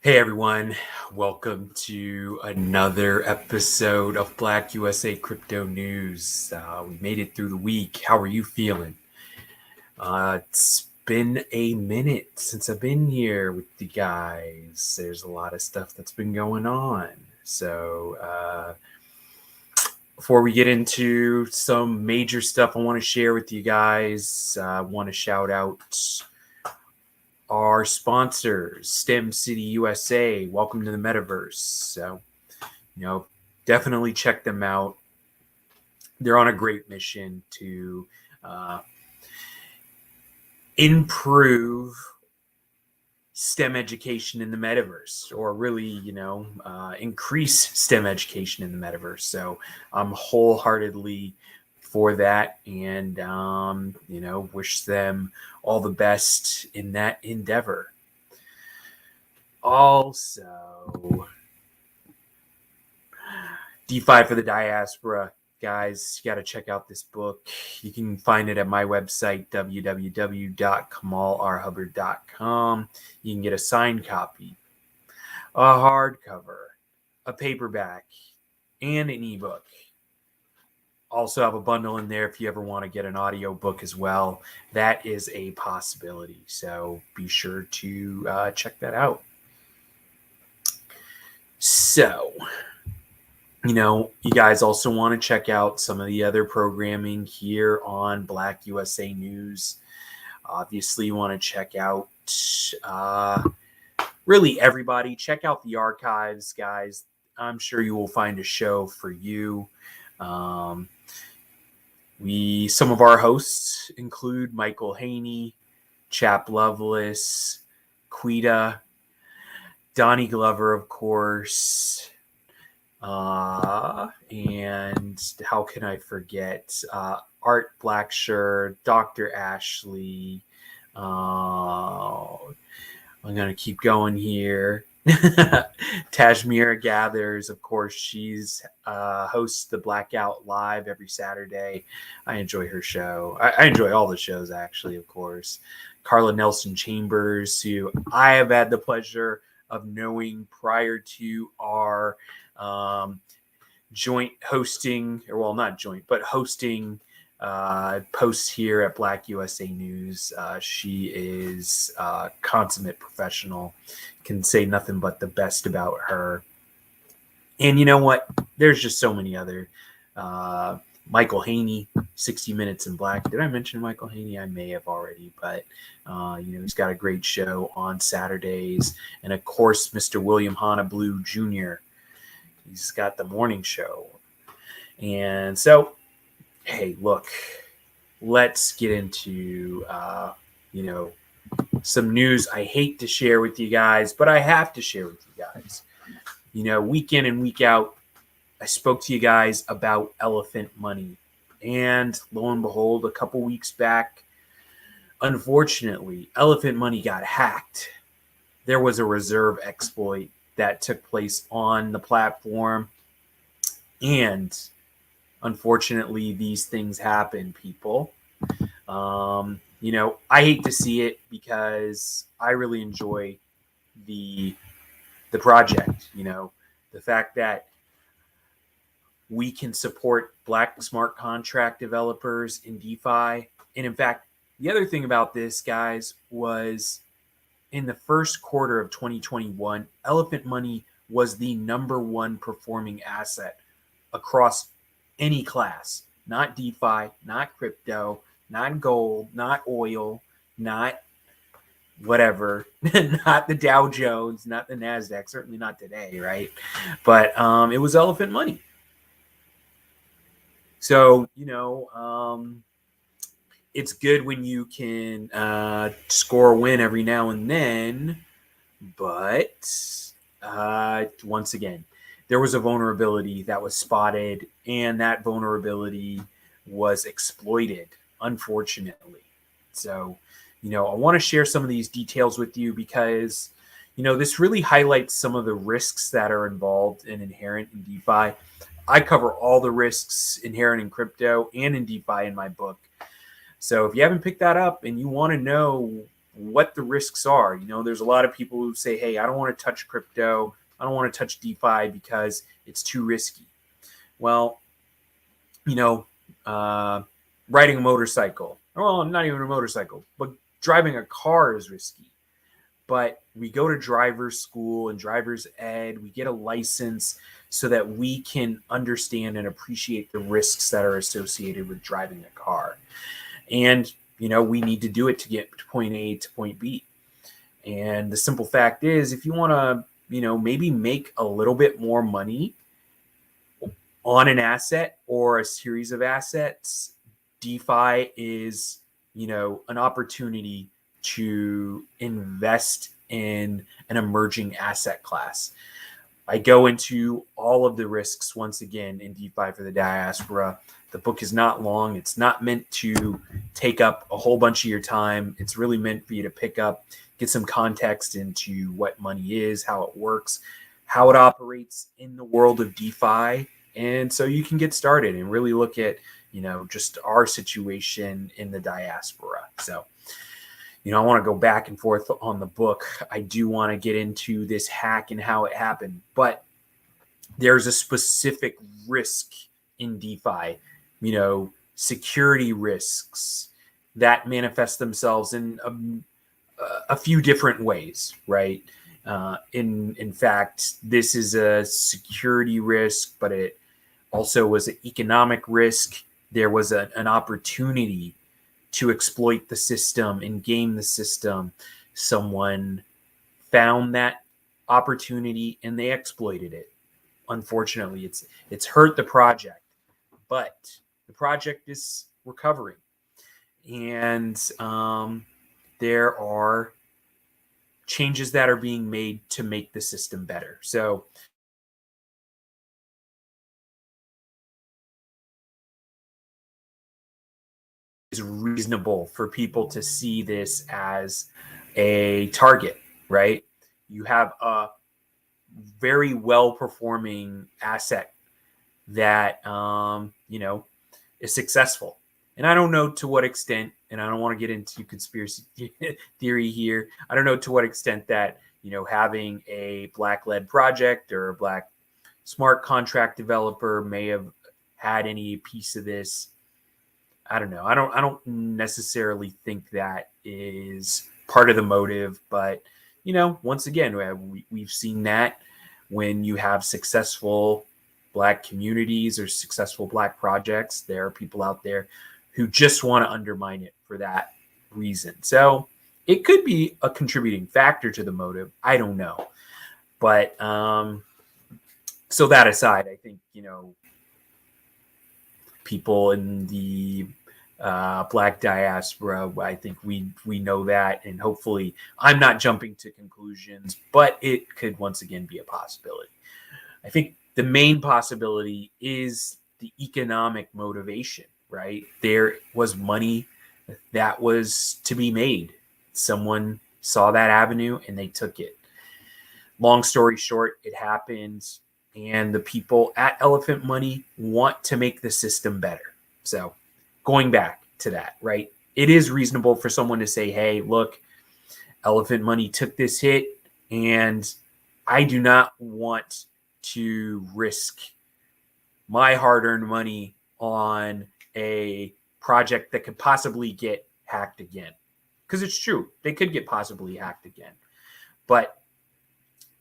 Hey everyone, welcome to another episode of BlackUSA Crypto News. We made it through the week. How are you feeling? It's been a minute since I've been here with you guys. There's a lot of stuff that's been going on. So before we get into some major stuff I want to share with you guys, I want to shout out our sponsors, STEM City USA. Welcome to the metaverse. So, definitely check them out. They're on a great mission to improve STEM education in the metaverse, or really, increase STEM education in the metaverse. So I'm wholeheartedly for that, and wish them all the best in that endeavor. Also, DeFi for the Diaspora, guys, you got to check out this book. You can find it at my website, www.kamalarhubbard.com. You can get a signed copy, a hardcover, a paperback, and an ebook. Also have a bundle in there if you ever want to get an audiobook as well. That is a possibility. So be sure to check that out. So, you guys also want to check out some of the other programming here on BlackUSA News. Obviously, you want to check out really everybody. Check out the archives, guys. I'm sure you will find a show for you. Some of our hosts include Michael Haney, Chap Lovelace, Quita, Donnie Glover, of course, and how can I forget? Art Blackshirt, Dr. Ashley. I'm going to keep going here. Tajmira Gathers, of course, she's hosts the Blackout Live every Saturday. I enjoy her show. I enjoy all the shows, actually, of course. Carla Nelson Chambers, who I have had the pleasure of knowing prior to our joint hosting, or well, not joint, but hosting posts here at BlackUSA News. She is a consummate professional. Can say nothing but the best about her. And you know what? There's just so many other. Michael Haney, 60 Minutes in Black. Did I mention Michael Haney? I may have already, but he's got a great show on Saturdays. And of course, Mr. William Hanna Blue Jr. He's got the morning show. And so, hey, look, let's get into, some news I hate to share with you guys, but I have to share with you guys. Week in and week out, I spoke to you guys about elephant money. And lo and behold, a couple weeks back, unfortunately, elephant money got hacked. There was a reserve exploit that took place on the platform. And unfortunately, these things happen, people. I hate to see it because I really enjoy the project. The fact that we can support Black smart contract developers in DeFi. And in fact, the other thing about this, guys, was in the first quarter of 2021, Elephant Money was the number one performing asset across any class. Not DeFi, not crypto, not gold, not oil, not whatever, not the Dow Jones, not the NASDAQ, certainly not today, right? But it was Elephant Money. So, it's good when you can score a win every now and then. But once again, there was a vulnerability that was spotted, and that vulnerability was exploited, unfortunately. So, I want to share some of these details with you because, this really highlights some of the risks that are involved and inherent in DeFi. I cover all the risks inherent in crypto and in DeFi in my book. So if you haven't picked that up and you want to know what the risks are. You know, there's a lot of people who say, hey, I don't want to touch crypto. I don't want to touch DeFi because it's too risky. Well, you know, riding a motorcycle, well, not even a motorcycle, but driving a car is risky. But we go to driver's school and driver's ed, we get a license so that we can understand and appreciate the risks that are associated with driving a car. And, you know, we need to do it to get to point A to point B. And the simple fact is, if you want to, you know, maybe make a little bit more money on an asset or a series of assets, DeFi is, you know, an opportunity to invest in an emerging asset class. I go into all of the risks once again in DeFi for the Diaspora. The book is not long. It's not meant to take up a whole bunch of your time. It's really meant for you to pick up, get some context into what money is, how it works, how it operates in the world of DeFi. And so you can get started and really look at, you know, just our situation in the Diaspora. So, you know, I want to go back and forth on the book. I do want to get into this hack and how it happened, but there's a specific risk in DeFi, you know, security risks that manifest themselves in a few different ways, right? In fact, this is a security risk, but it also was an economic risk. There was an opportunity to exploit the system and game the system. Someone found that opportunity and they exploited it. Unfortunately, it's hurt the project, but the project is recovering. And there are changes that are being made to make the system better. So it's reasonable for people to see this as a target, right? You have a very well-performing asset that, you know, is successful. And I don't know to what extent, and I don't want to get into conspiracy theory here. I don't know to what extent that, you know, having a Black-led project or a Black smart contract developer may have had any piece of this. I don't know. I don't necessarily think that is part of the motive, but, you know, once again, we've seen that when you have successful Black communities or successful Black projects, there are people out there who just want to undermine it for that reason. So it could be a contributing factor to the motive. I don't know. But so that aside, I think, you know, people in the Black diaspora, I think we know that, and hopefully I'm not jumping to conclusions, but it could once again be a possibility. I think the main possibility is the economic motivation, right? There was money that was to be made. Someone saw that avenue and they took it. Long story short, it happens, and the people at Elephant Money want to make the system better. So going back to that, right? It is reasonable for someone to say, hey, look, Elephant Money took this hit, and I do not want to risk my hard-earned money on a project that could possibly get hacked again. Because it's true, they could get possibly hacked again. But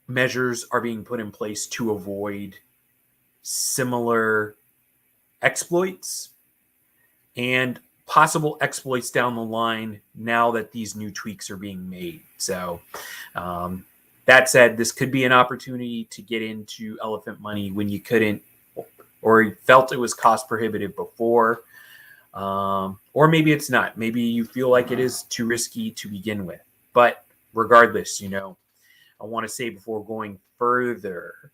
measures are being put in place to avoid similar exploits and possible exploits down the line now that these new tweaks are being made. So that said, this could be an opportunity to get into Elephant Money when you couldn't or felt it was cost prohibitive before. Or maybe it's not. Maybe you feel like it is too risky to begin with. But regardless, you know, I want to say before going further,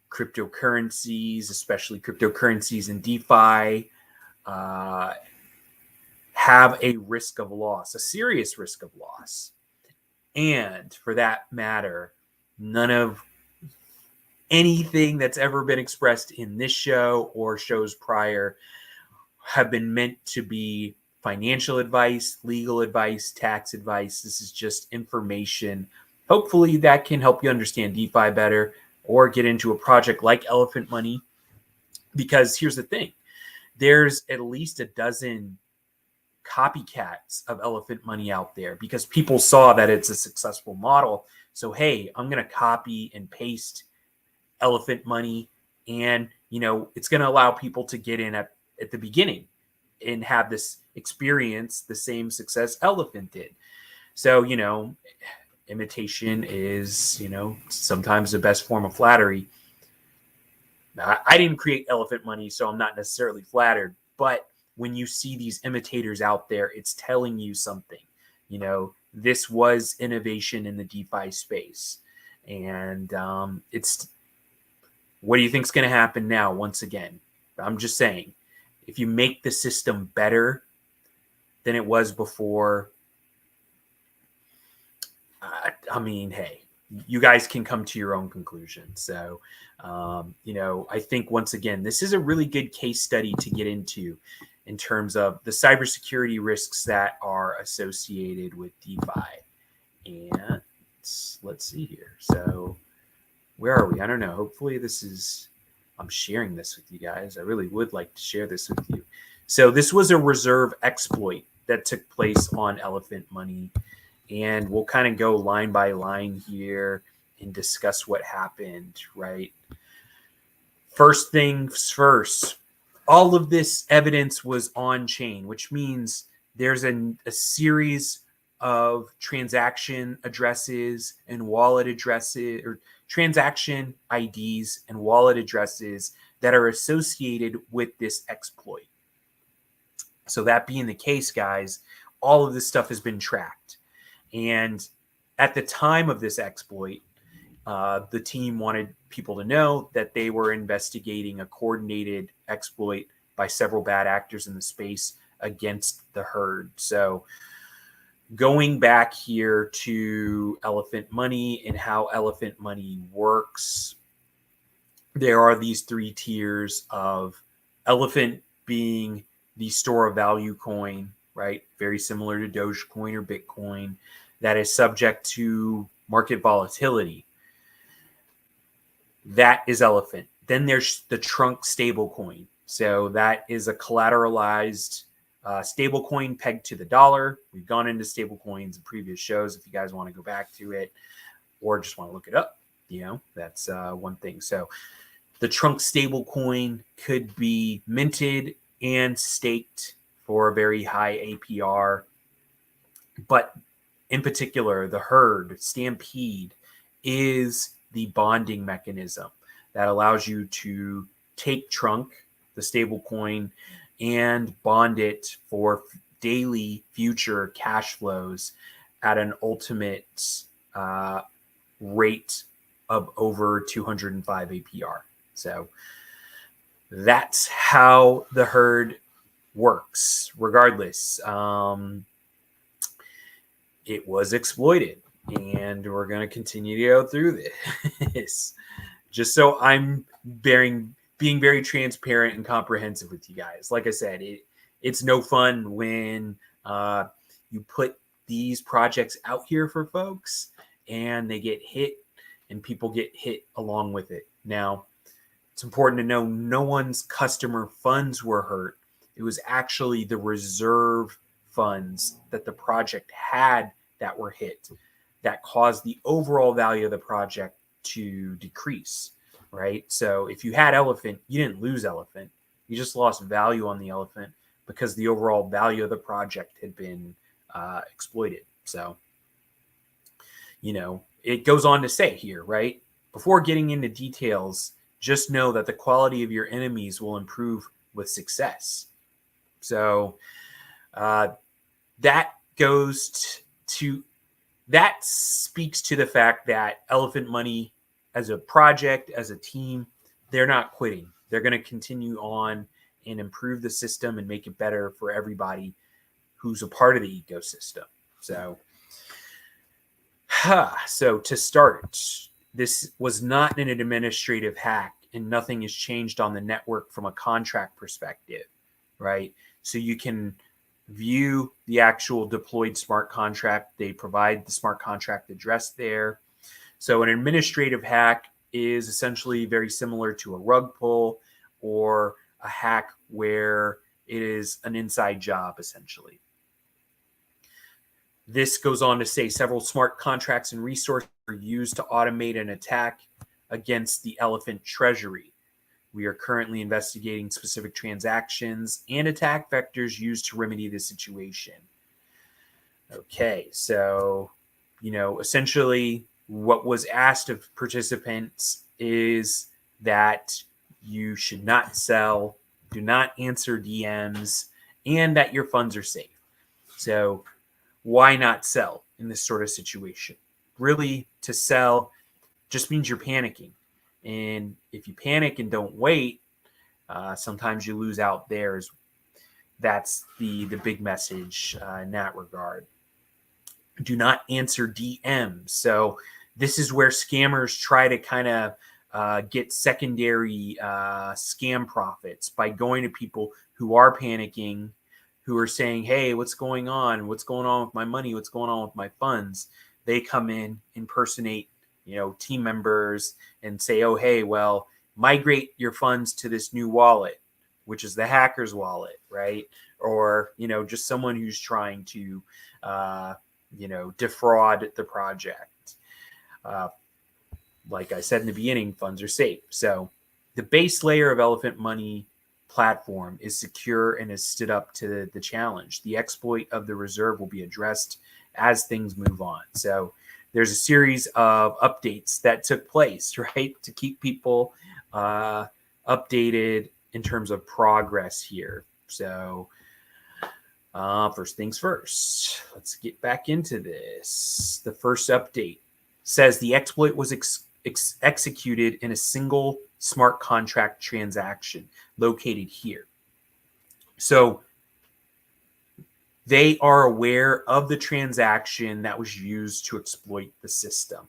cryptocurrencies, especially cryptocurrencies and DeFi, have a risk of loss, a serious risk of loss. And for that matter, none of anything that's ever been expressed in this show or shows prior have been meant to be financial advice, legal advice, tax advice. This is just information. Hopefully that can help you understand DeFi better or get into a project like Elephant Money. Because here's the thing, there's at least a dozen copycats of Elephant Money out there because people saw that it's a successful model. So, hey, I'm going to copy and paste Elephant Money, and, you know, it's going to allow people to get in at the beginning and have this experience the same success Elephant did. So, you know, imitation is, you know, sometimes the best form of flattery. I didn't create Elephant Money, so I'm not necessarily flattered. But when you see these imitators out there, it's telling you something. You know, this was innovation in the DeFi space. And it's, what do you think is going to happen now? Once again, I'm just saying, if you make the system better than it was before, I mean, hey, you guys can come to your own conclusion. So, you know, I think once again, this is a really good case study to get into in terms of the cybersecurity risks that are associated with DeFi. And let's see here. So where are we? I don't know. Hopefully this is, I'm sharing this with you guys. I really would like to share this with you. So this was a reserve exploit that took place on Elephant Money. And we'll kind of go line by line here and discuss what happened, right? First things first, all of this evidence was on chain, which means there's a series of transaction addresses and wallet addresses, or transaction IDs and wallet addresses that are associated with this exploit. So that being the case, guys, all of this stuff has been tracked. And at the time of this exploit, the team wanted people to know that they were investigating a coordinated exploit by several bad actors in the space against the herd. So going back here to Elephant Money and how Elephant Money works, there are these three tiers of Elephant being the store of value coin, right? Very similar to Dogecoin or Bitcoin, that is subject to market volatility. That is Elephant. Then there's the trunk stablecoin. So that is a collateralized stablecoin pegged to the dollar. We've gone into stablecoins in previous shows if you guys want to go back to it or just want to look it up. You know, that's one thing. So the trunk stablecoin could be minted and staked for a very high APR. But in particular, the herd, Stampede, is the bonding mechanism that allows you to take Trunk, the stable coin, and bond it for daily future cash flows at an ultimate rate of over 205 APR. So that's how the herd works. Regardless, it was exploited, and we're going to continue to go through this just so I'm being very transparent and comprehensive with you guys. Like I said, it's no fun when you put these projects out here for folks and they get hit and people get hit along with it. Now, it's important to know no one's customer funds were hurt. It was actually the reserve funds that the project had that were hit that caused the overall value of the project to decrease, right? So if you had Elephant, you didn't lose Elephant. You just lost value on the Elephant because the overall value of the project had been exploited. So, you know, it goes on to say here, right? Before getting into details, just know that the quality of your enemies will improve with success. So that goes to, that speaks to the fact that Elephant Money as a project, as a team, they're not quitting. They're going to continue on and improve the system and make it better for everybody who's a part of the ecosystem. So, so to start, this was not an administrative hack and nothing has changed on the network from a contract perspective, right? So you can view the actual deployed smart contract. They provide the smart contract address there. So an administrative hack is essentially very similar to a rug pull or a hack where it is an inside job, essentially. This goes on to say several smart contracts and resources are used to automate an attack against the elephant treasury. We are currently investigating specific transactions and attack vectors used to remedy the situation. Okay, so, essentially what was asked of participants is that you should not sell, do not answer DMs, and that your funds are safe. So why not sell in this sort of situation? Really, to sell just means you're panicking. And if you panic and don't wait, sometimes you lose out there. That's the big message in that regard. Do not answer DMs. So this is where scammers try to kind of get secondary scam profits by going to people who are panicking, who are saying, hey, what's going on? What's going on with my money? What's going on with my funds? They come in, impersonate, team members and say, oh, hey, well, migrate your funds to this new wallet, which is the hacker's wallet, right? Or, just someone who's trying to, defraud the project. Like I said in the beginning, funds are safe. So the base layer of Elephant Money platform is secure and has stood up to the challenge. The exploit of the reserve will be addressed as things move on. So there's a series of updates that took place, right, to keep people updated in terms of progress here. So first things first, let's get back into this. The first update says the exploit was executed in a single smart contract transaction located here. So they are aware of the transaction that was used to exploit the system,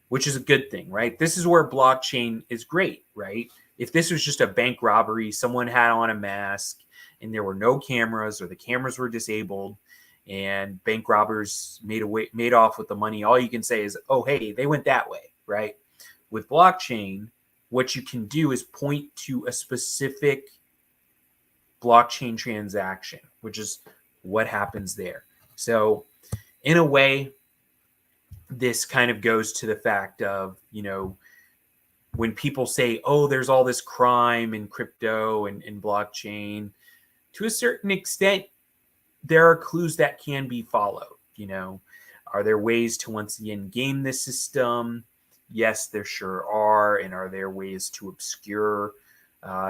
which is a good thing, right? This is where blockchain is great, right? If this was just a bank robbery, someone had on a mask and there were no cameras or the cameras were disabled and bank robbers made off with the money, all you can say is, oh, hey, they went that way, right? With blockchain, what you can do is point to a specific blockchain transaction, which is what happens there. So in a way, this kind of goes to the fact of, when people say, oh, there's all this crime in crypto and blockchain, to a certain extent, there are clues that can be followed. Are there ways to once again game the system? Yes, there sure are. And are there ways to obscure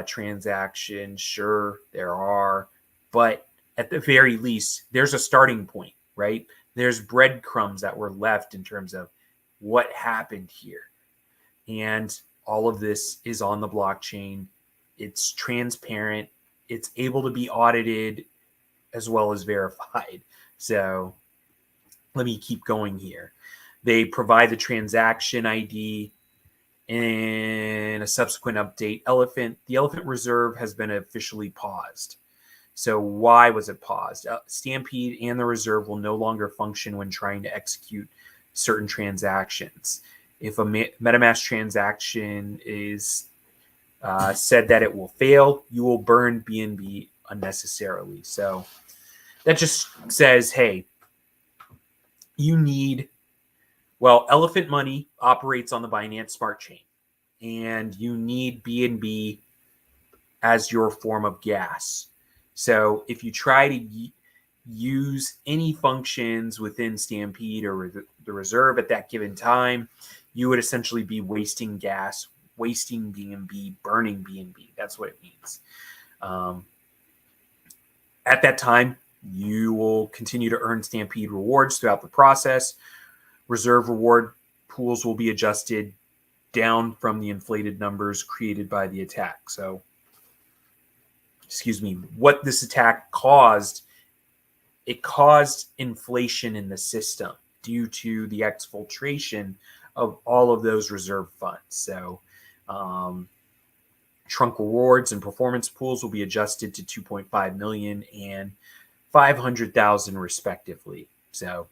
transactions? Sure, there are. But at the very least, there's a starting point, right? There's breadcrumbs that were left in terms of what happened here. And all of this is on the blockchain. It's transparent. It's able to be audited as well as verified. So let me keep going here. They provide the transaction ID. In a subsequent update, the Elephant Reserve has been officially paused. So why was it paused? Stampede and the reserve will no longer function when trying to execute certain transactions. If a MetaMask transaction is said that it will fail, you will burn BNB unnecessarily. So that just says, hey, Elephant Money operates on the Binance Smart Chain, and you need BNB as your form of gas. So if you try to use any functions within Stampede or the reserve at that given time, you would essentially be wasting gas, wasting BNB, burning BNB. That's what it means. At that time, you will continue to earn Stampede rewards throughout the process. Reserve reward pools will be adjusted down from the inflated numbers created by the attack. So, what this attack caused, it caused inflation in the system due to the exfiltration of all of those reserve funds. So trunk rewards and performance pools will be adjusted to 2.5 million and 500,000 respectively. So,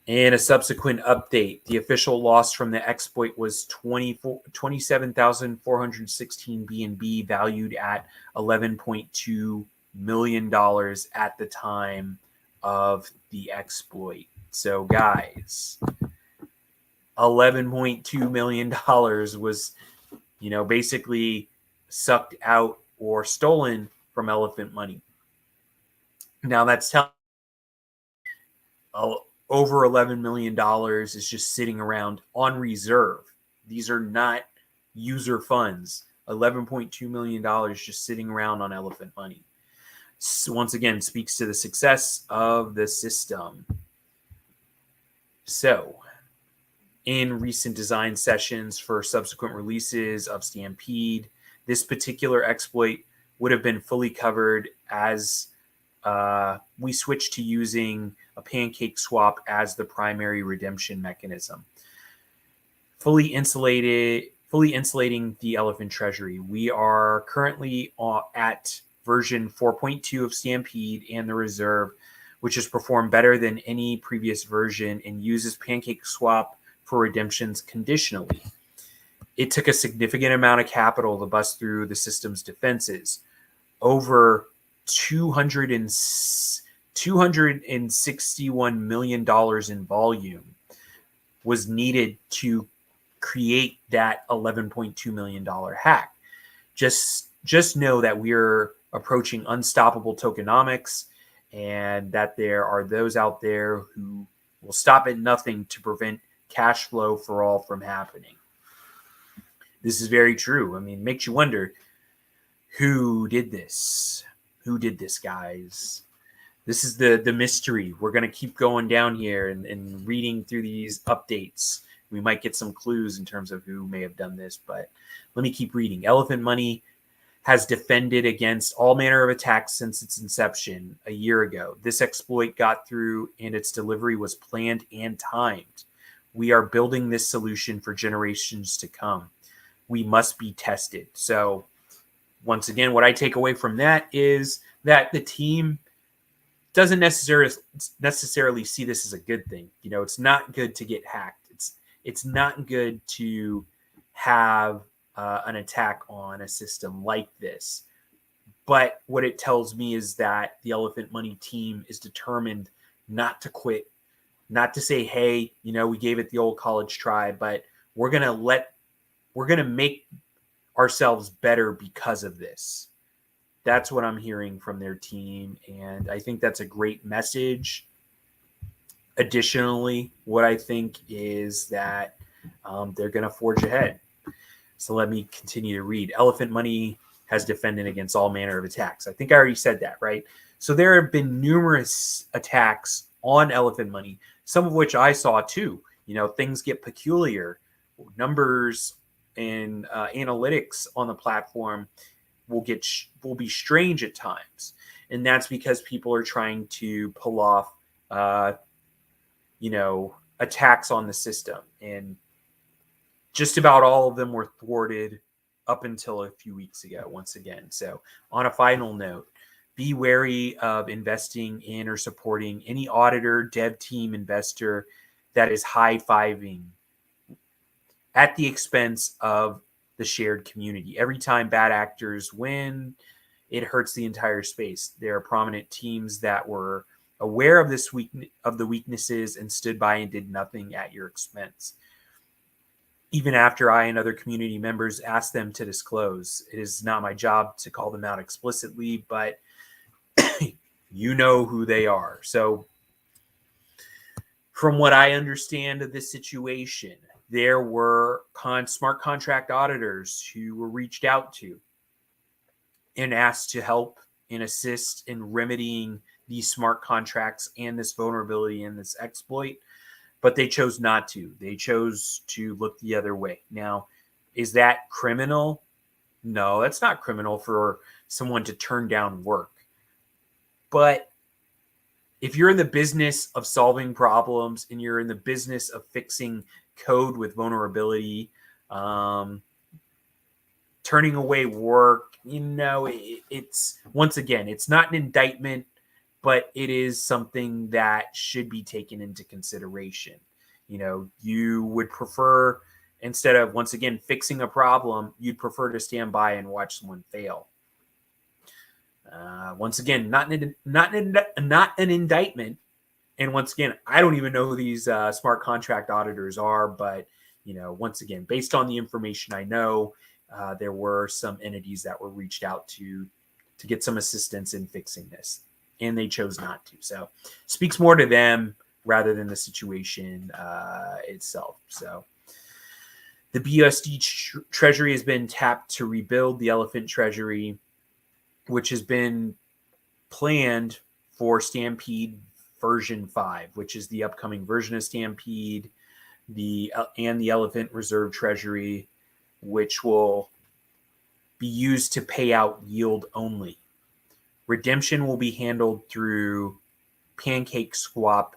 in a subsequent update, the official loss from the exploit was 27,416 BNB, valued at $11.2 million at the time of the exploit. So, guys, $11.2 million was, basically sucked out or stolen from Elephant Money. Now, that's telling over $11 million is just sitting around on reserve. These are not user funds. $11.2 million just sitting around on Elephant Money. So once again, speaks to the success of the system. So, in recent design sessions for subsequent releases of Stampede, this particular exploit would have been fully covered as we switched to using a pancake swap as the primary redemption mechanism. Fully insulating the Elephant Treasury. We are currently at version 4.2 of Stampede and the Reserve, which has performed better than any previous version and uses pancake swap for redemptions conditionally. It took a significant amount of capital to bust through the system's defenses. Over $261 million in volume was needed to create that $11.2 million hack. Just know that we're approaching unstoppable tokenomics, and that there are those out there who will stop at nothing to prevent cash flow for all from happening. This is very true. I mean, it makes you wonder, who did this? Who did this, guys? This is the mystery. We're going to keep going down here and reading through these updates. We might get some clues in terms of who may have done this, but let me keep reading. Elephant Money has defended against all manner of attacks since its inception a year ago. This exploit got through, and its delivery was planned and timed. We are building this solution for generations to come. We must be tested. So, once again, what I take away from that is that the team doesn't necessarily see this as a good thing. It's not good to get hacked. It's not good to have an attack on a system like this. But what it tells me is that the Elephant Money team is determined not to quit, not to say, hey, we gave it the old college try, but we're going to make ourselves better because of this. That's what I'm hearing from their team, and I think that's a great message. Additionally, what I think is that they're going to forge ahead. So let me continue to read. Elephant Money has defended against all manner of attacks. I think I already said that, right? So there have been numerous attacks on Elephant Money, some of which I saw too. Things get peculiar. Numbers and analytics on the platform will be strange at times, and that's because people are trying to pull off attacks on the system, and just about all of them were thwarted up until a few weeks ago once again. So on a final note, be wary of investing in or supporting any auditor, dev team, investor that is high-fiving at the expense of the shared community. Every time bad actors win, it hurts the entire space. There are prominent teams that were aware of the weaknesses and stood by and did nothing at your expense. Even after I and other community members asked them to disclose. It is not my job to call them out explicitly, but you know who they are. So from what I understand of this situation, there were smart contract auditors who were reached out to and asked to help and assist in remedying these smart contracts and this vulnerability and this exploit, but they chose not to. They chose to look the other way. Now, is that criminal? No, that's not criminal for someone to turn down work. But if you're in the business of solving problems and you're in the business of fixing code with vulnerability, turning away work, it's once again, it's not an indictment but it is something that should be taken into consideration. You would prefer, instead of, once again, fixing a problem, you'd prefer to stand by and watch someone fail. Once again, not an indictment. And once again, I don't even know who these smart contract auditors are, but once again, based on the information I know, there were some entities that were reached out to get some assistance in fixing this, and they chose not to. So speaks more to them rather than the situation itself. So the BUSD Treasury has been tapped to rebuild the Elephant Treasury, which has been planned for Stampede version 5, which is the upcoming version of Stampede, and the Elephant Reserve Treasury, which will be used to pay out yield only. Redemption will be handled through Pancake Swap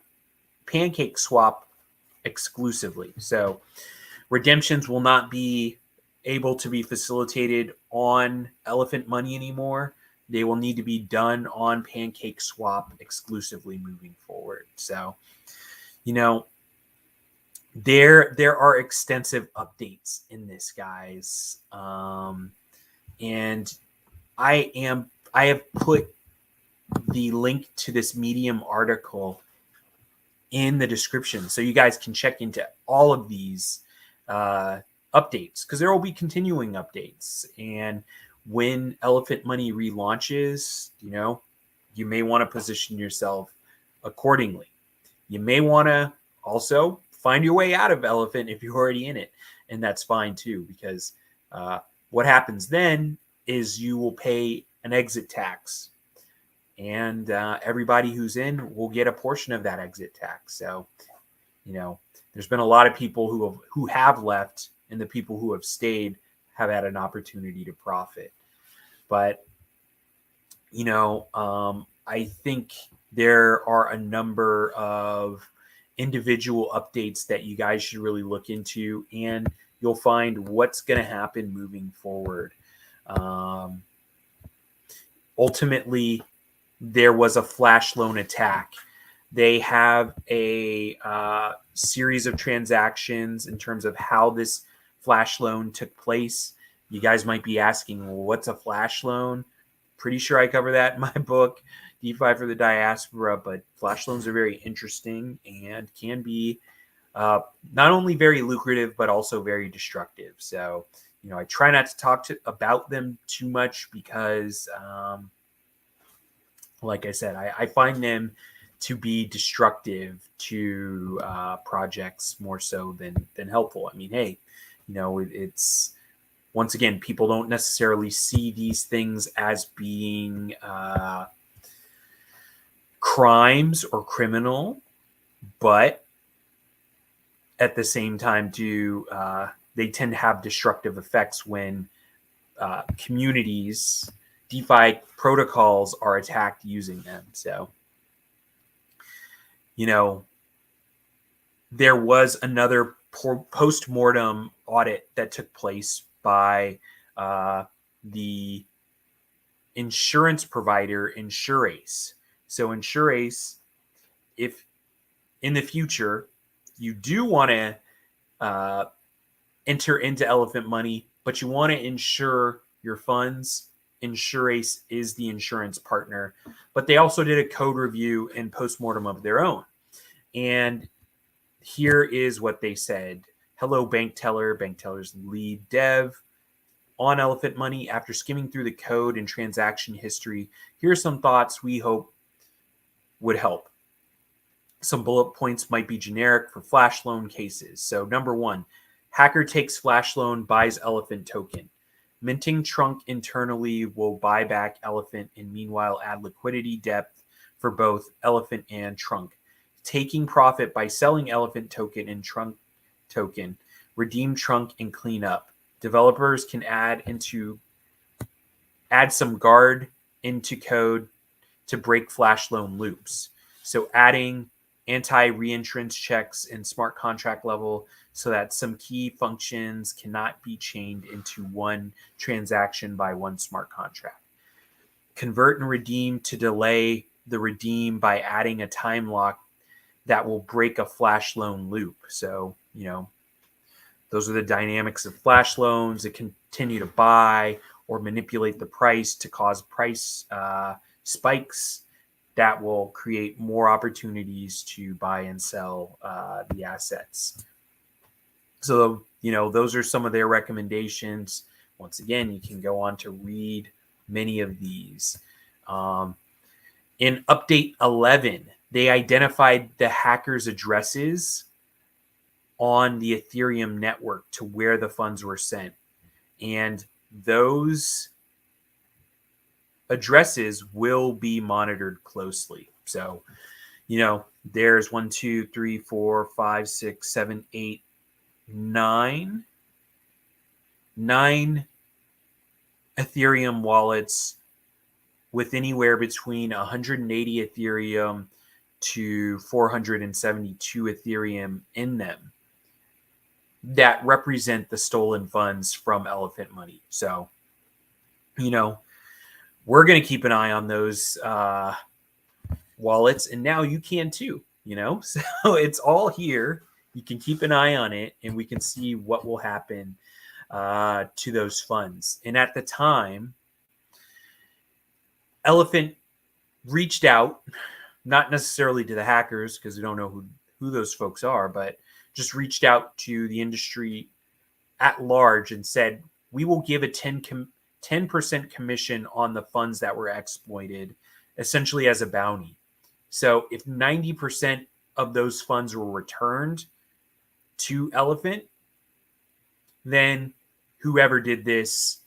exclusively. So redemptions will not be able to be facilitated on Elephant Money anymore. They will need to be done on Pancake Swap exclusively moving forward. So, there are extensive updates in this, guys. And I have put the link to this Medium article in the description, so you guys can check into all of these updates, because there will be continuing updates. And when Elephant Money relaunches, you may want to position yourself accordingly. You may want to also find your way out of Elephant if you're already in it, and that's fine too, because what happens then is you will pay an exit tax, and everybody who's in will get a portion of that exit tax. So, there's been a lot of people who have left, and the people who have stayed have had an opportunity to profit. But, I think there are a number of individual updates that you guys should really look into, and you'll find what's going to happen moving forward. Ultimately, there was a flash loan attack. They have a series of transactions in terms of how this flash loan took place. You guys might be asking, well, what's a flash loan? Pretty sure I cover that in my book, DeFi for the Diaspora, but flash loans are very interesting and can be not only very lucrative, but also very destructive. So, I try not to talk about them too much because, like I said, I find them to be destructive to projects more so than helpful. I mean, hey, it's, once again, people don't necessarily see these things as being crimes or criminal, but at the same time, they tend to have destructive effects when communities, DeFi protocols, are attacked using them. So, there was another post-mortem audit that took place by the insurance provider InsureAce. So InsureAce, if in the future you do want to enter into Elephant Money, but you want to insure your funds, InsureAce is the insurance partner. But they also did a code review and post-mortem of their own. And here is what they said. Hello, Bank Teller. Bank Teller's lead dev on Elephant Money. After skimming through the code and transaction history, here are some thoughts we hope would help. Some bullet points might be generic for flash loan cases. So number 1, hacker takes flash loan, buys Elephant token. Minting Trunk internally will buy back Elephant and meanwhile add liquidity depth for both Elephant and Trunk. Taking profit by selling Elephant token and Trunk token, redeem Trunk and clean up. Developers can add some guard into code to break flash loan loops. So adding anti-reinsurance checks in smart contract level so that some key functions cannot be chained into one transaction by one smart contract. Convert and redeem to delay the redeem by adding a time lock that will break a flash loan loop. So, those are the dynamics of flash loans. That continue to buy or manipulate the price to cause price spikes that will create more opportunities to buy and sell the assets. So, those are some of their recommendations. Once again, you can go on to read many of these. In update 11, they identified the hackers' addresses on the Ethereum network to where the funds were sent. And those addresses will be monitored closely. So, there's 1, 2, 3, 4, 5, 6, 7, 8, 9 Ethereum wallets with anywhere between 180 Ethereum to 472 Ethereum in them that represent the stolen funds from Elephant Money. So, we're going to keep an eye on those wallets, and now you can too, so it's all here. You can keep an eye on it, and we can see what will happen to those funds. And at the time, Elephant reached out, not necessarily to the hackers, because we don't know who those folks are, but just reached out to the industry at large and said, we will give a 10% commission on the funds that were exploited, essentially as a bounty. So if 90% of those funds were returned to Elephant, then whoever did this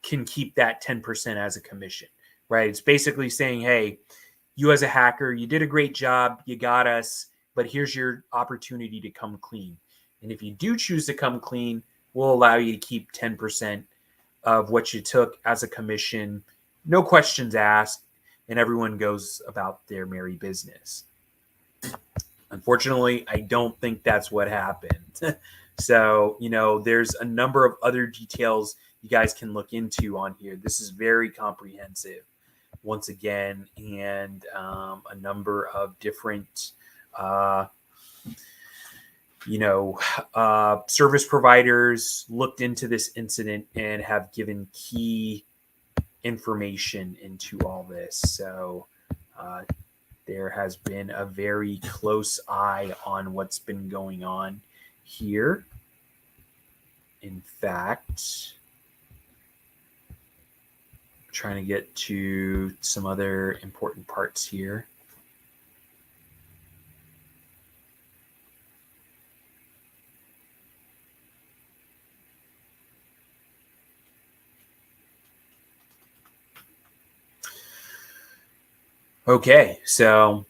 can keep that 10% as a commission, right? It's basically saying, hey, you as a hacker, you did a great job, you got us, but here's your opportunity to come clean. And if you do choose to come clean, we'll allow you to keep 10% of what you took as a commission, no questions asked, and everyone goes about their merry business. Unfortunately, I don't think that's what happened. So, there's a number of other details you guys can look into on here. This is very comprehensive, once again, and a number of different service providers looked into this incident and have given key information into all this. So there has been a very close eye on what's been going on here. In fact, I'm trying to get to some other important parts here. Okay, so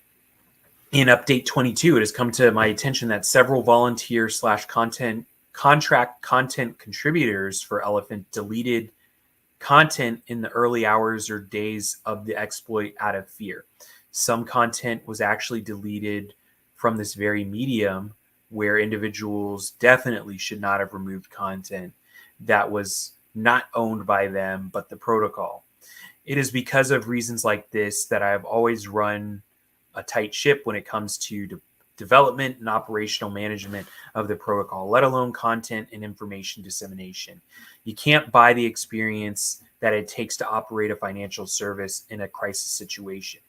in update 22, it has come to my attention that several volunteer / contract content contributors for Elephant deleted content in the early hours or days of the exploit out of fear. Some content was actually deleted from this very medium, where individuals definitely should not have removed content that was not owned by them, but the protocol. It is because of reasons like this that I've always run a tight ship when it comes to development and operational management of the protocol, let alone content and information dissemination. You can't buy the experience that it takes to operate a financial service in a crisis situation.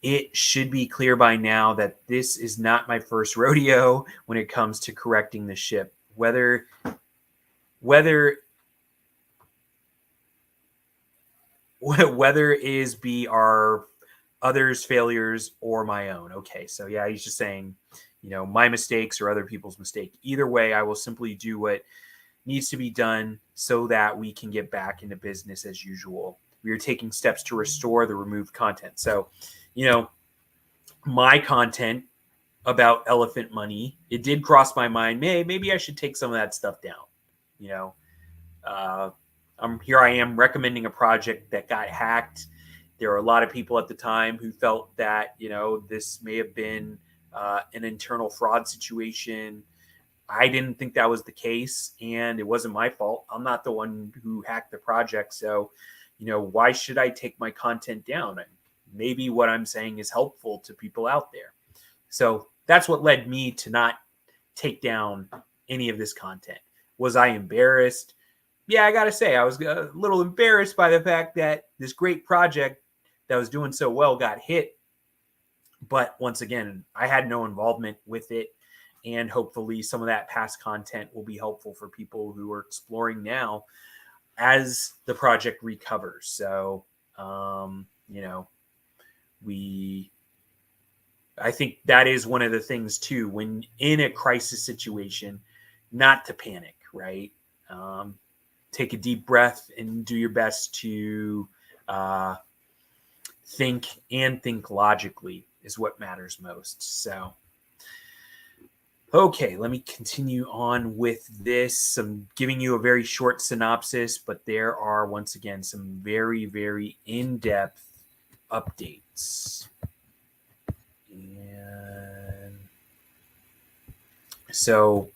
It should be clear by now that this is not my first rodeo when it comes to correcting the ship, whether is be our others' failures or my own. Okay, so yeah, he's just saying, my mistakes or other people's mistake. Either way, I will simply do what needs to be done so that we can get back into business as usual. We are taking steps to restore the removed content. So, my content about Elephant Money, it did cross my mind, maybe I should take some of that stuff down. Here I am recommending a project that got hacked. There were a lot of people at the time who felt that, this may have been an internal fraud situation. I didn't think that was the case, and it wasn't my fault. I'm not the one who hacked the project. So, why should I take my content down? maybe what I'm saying is helpful to people out there. So that's what led me to not take down any of this content. Was I embarrassed? Yeah, I got to say, I was a little embarrassed by the fact that this great project that was doing so well got hit. But once again, I had no involvement with it. And hopefully some of that past content will be helpful for people who are exploring now as the project recovers. So, you know, I think that is one of the things too, when in a crisis situation, not to panic, right? Take a deep breath and do your best to think logically is what matters most. So, okay, let me continue on with this. I'm giving you a very short synopsis, but there are, once again, some very, very in-depth updates. And so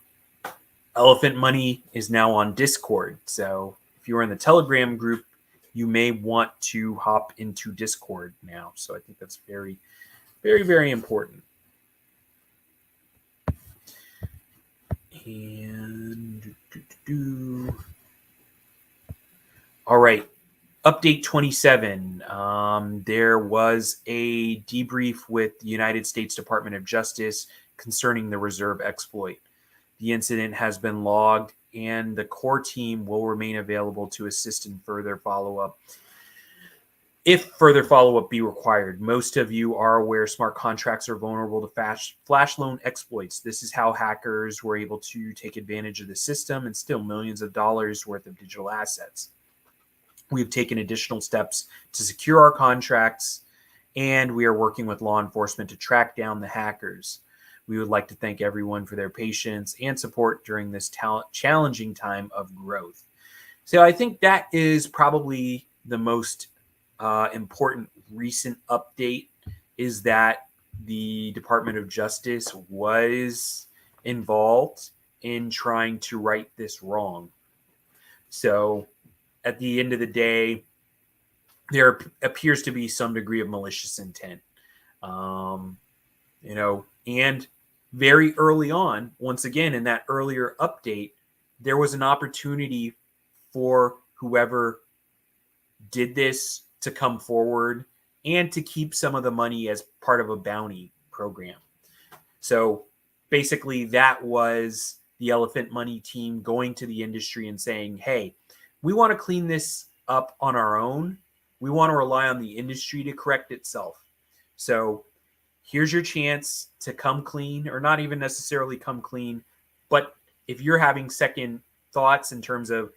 Elephant Money is now on Discord. So if you're in the Telegram group, you may want to hop into Discord now. So I think that's very, very, very important. And all right, update 27. There was a debrief with the United States Department of Justice concerning the reserve exploit. The incident has been logged, and the core team will remain available to assist in further follow-up if further follow-up be required. Most of you are aware smart contracts are vulnerable to flash loan exploits. This is how hackers were able to take advantage of the system and steal millions of dollars worth of digital assets. We've taken additional steps to secure our contracts, and we are working with law enforcement to track down the hackers. We would like to thank everyone for their patience and support during this challenging time of growth. So I think that is probably the most important recent update, is that the Department of Justice was involved in trying to right this wrong. So at the end of the day, there appears to be some degree of malicious intent. And very early on, once again, in that earlier update, there was an opportunity for whoever did this to come forward and to keep some of the money as part of a bounty program. So basically that was the Elephant Money team going to the industry and saying, hey, we want to clean this up on our own. We want to rely on the industry to correct itself. So here's your chance to come clean, or not even necessarily come clean, but if you're having second thoughts in terms of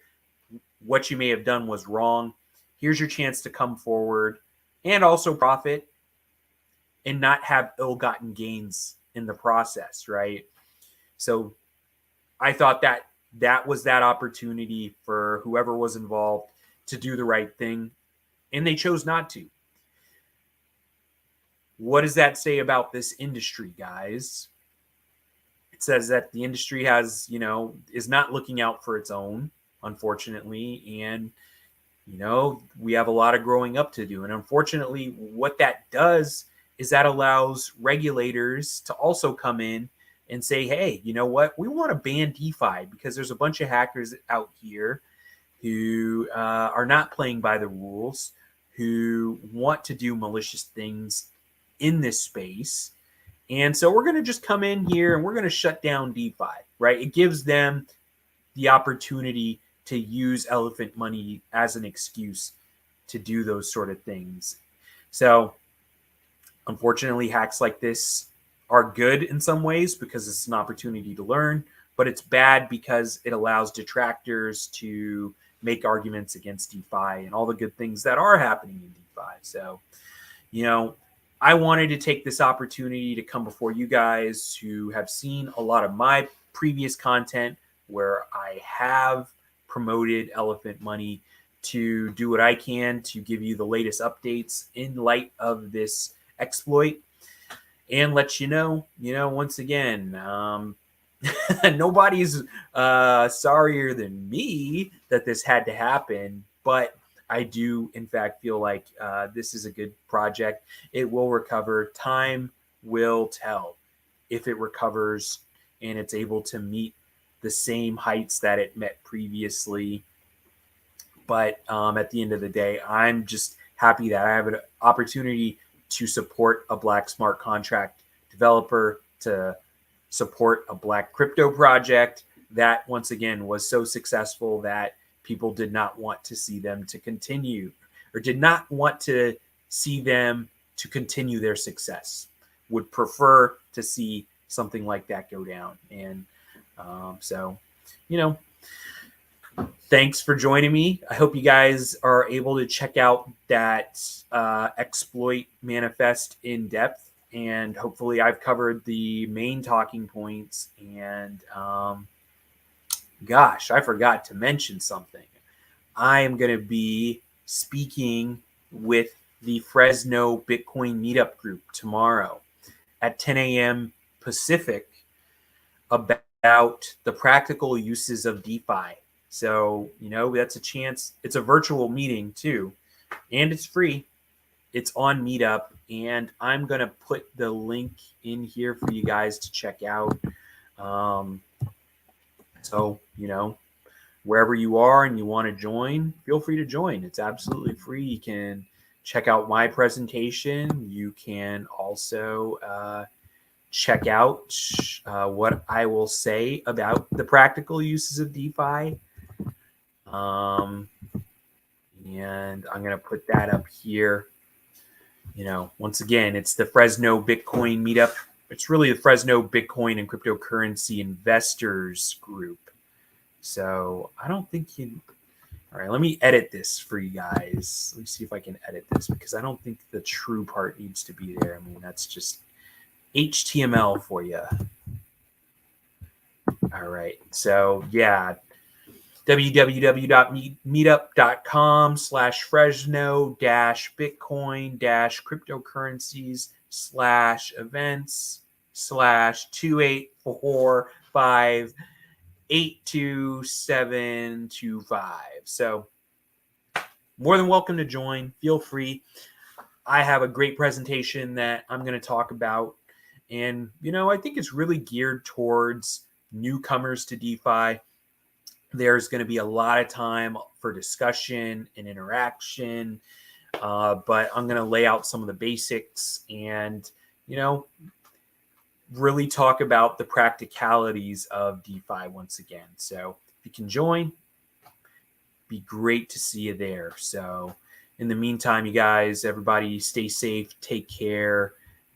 what you may have done was wrong, here's your chance to come forward and also profit and not have ill-gotten gains in the process, right? So I thought that was that opportunity for whoever was involved to do the right thing, and they chose not to. What does that say about this industry, guys? It says that the industry is not looking out for its own, unfortunately, and we have a lot of growing up to do. And unfortunately, what that does is that allows regulators to also come in and say, hey, you know what? We want to ban DeFi because there's a bunch of hackers out here who are not playing by the rules, who want to do malicious things in this space. And so we're going to just come in here and we're going to shut down DeFi, right? It gives them the opportunity to use Elephant Money as an excuse to do those sort of things. So unfortunately, hacks like this are good in some ways because it's an opportunity to learn, but it's bad because it allows detractors to make arguments against DeFi and all the good things that are happening in DeFi. So, I wanted to take this opportunity to come before you guys who have seen a lot of my previous content where I have promoted Elephant Money to do what I can to give you the latest updates in light of this exploit and let you know, once again, nobody's sorrier than me that this had to happen, but I do, in fact, feel like this is a good project. It will recover. Time will tell if it recovers and it's able to meet the same heights that it met previously. But at the end of the day, I'm just happy that I have an opportunity to support a Black smart contract developer, to support a Black crypto project that, once again, was so successful that people did not want to see them to continue, or did not want to see them to continue their success, would prefer to see something like that go down. And so, you know, thanks for joining me. I hope you guys are able to check out that exploit manifest in depth. And hopefully I've covered the main talking points. And gosh, I forgot to mention something. I am going to be speaking with the Fresno Bitcoin Meetup group tomorrow at 10 a.m. Pacific about the practical uses of DeFi. So, that's a chance. It's a virtual meeting too, and it's free. It's on Meetup, and I'm going to put the link in here for you guys to check out. So, wherever you are and you want to join, feel free to join. It's absolutely free. You can check out my presentation. You can also check out what I will say about the practical uses of DeFi. And I'm going to put that up here. Once again, it's the Fresno Bitcoin Meetup. It's really the Fresno Bitcoin and cryptocurrency investors group. So I don't think you... All right, let me edit this for you guys. Let me see if I can edit this, because I don't think the true part needs to be there. I mean, that's just HTML for you. All right. So yeah, www.meetup.com/Fresno-Bitcoin-cryptocurrencies/events/284582725. So more than welcome to join. Feel free. I have a great presentation that I'm going to talk about. And, I think it's really geared towards newcomers to DeFi. There's going to be a lot of time for discussion and interaction, but I'm going to lay out some of the basics and, really talk about the practicalities of DeFi once again. So if you can join, be great to see you there. So in the meantime, you guys, everybody stay safe, take care,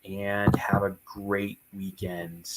and have a great weekend.